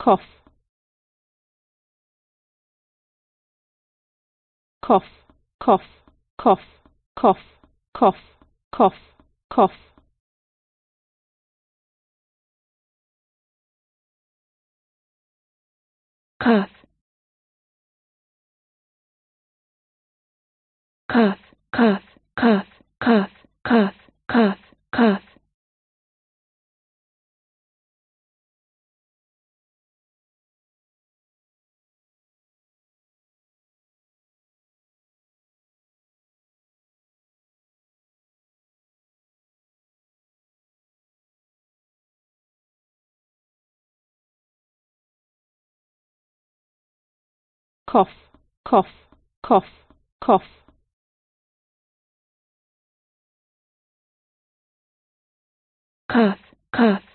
cough, cough, cough, cough, cough, cough, cough, cough. Cough, cough, cough, cough, cough, cough, cough, cough. Cough, cough, cough, cough. Cough, cough.